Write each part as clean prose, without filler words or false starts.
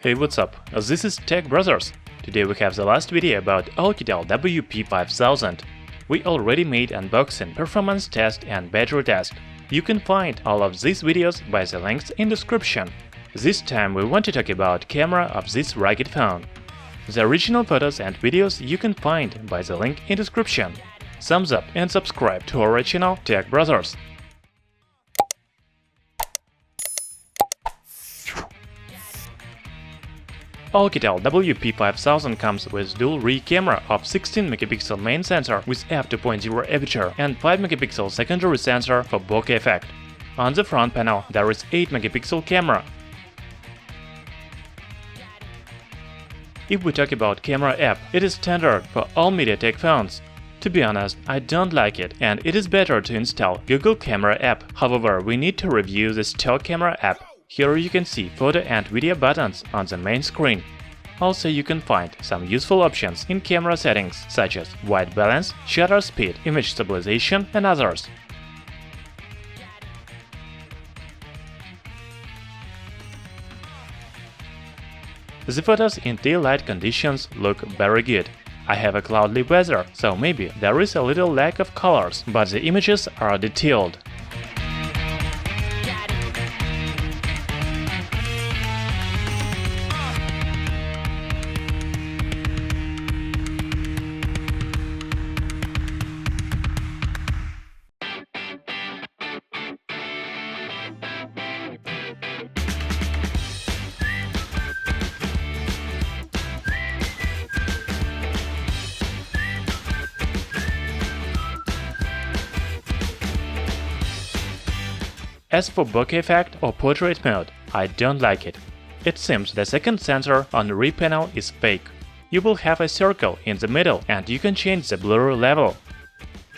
Hey, what's up? This is Tech Brothers. Today we have the last video about Oukitel WP5000. We already made unboxing, performance test and battery test. You can find all of these videos by the links in description. This time we want to talk about camera of this rugged phone. The original photos and videos you can find by the link in description. Thumbs up and subscribe to our channel Tech Brothers. Oukitel WP5000 comes with dual rear camera of 16MP main sensor with f2.0 aperture and 5MP secondary sensor for bokeh effect. On the front panel there is 8MP camera. If we talk about camera app, it is standard for all MediaTek phones. To be honest, I don't like it, and it is better to install Google Camera app. However, we need to review the stock camera app. Here you can see photo and video buttons on the main screen. Also, you can find some useful options in camera settings, such as white balance, shutter speed, image stabilization, and others. The photos in daylight conditions look very good. I have a cloudy weather, so maybe there is a little lack of colors, but the images are detailed. As for bokeh effect or portrait mode, I don't like it. It seems the second sensor on the rear panel is fake. You will have a circle in the middle and you can change the blur level.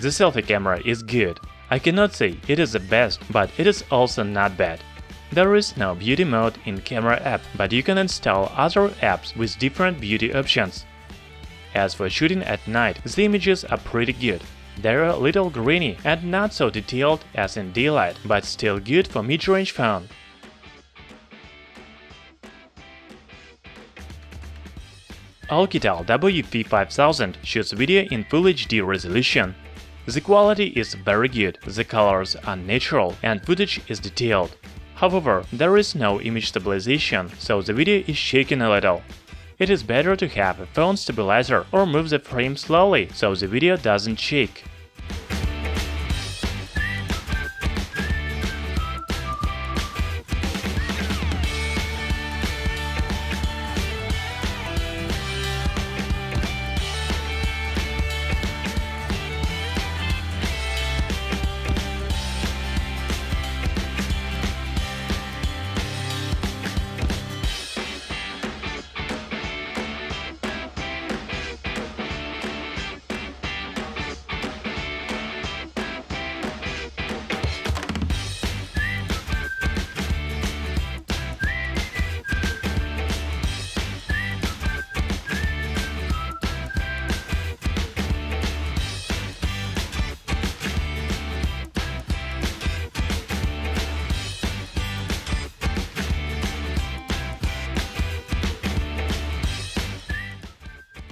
The selfie camera is good. I cannot say it is the best, but it is also not bad. There is no beauty mode in camera app, but you can install other apps with different beauty options. As for shooting at night, the images are pretty good. They are a little grainy and not so detailed as in daylight, but still good for mid-range phone. Oukitel WP5000 shoots video in Full HD resolution. The quality is very good, the colors are natural and footage is detailed. However, there is no image stabilization, so the video is shaking a little. It is better to have a phone stabilizer or move the frame slowly so the video doesn't shake.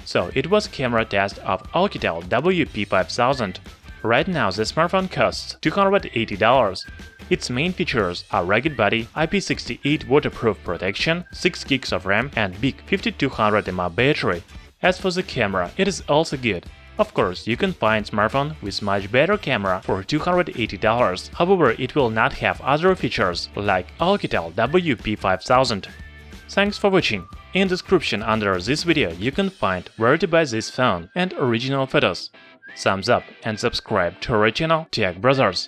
So it was camera test of Oukitel WP5000. Right now the smartphone costs $280. Its main features are rugged body, IP68 waterproof protection, 6 GB of RAM and big 5200 mAh battery. As for the camera, it is also good. Of course, you can find smartphone with much better camera for $280, however it will not have other features like Oukitel WP5000. Thanks for watching. In description under this video you can find where to buy this phone and original photos. Thumbs up and subscribe to our channel Tech Brothers.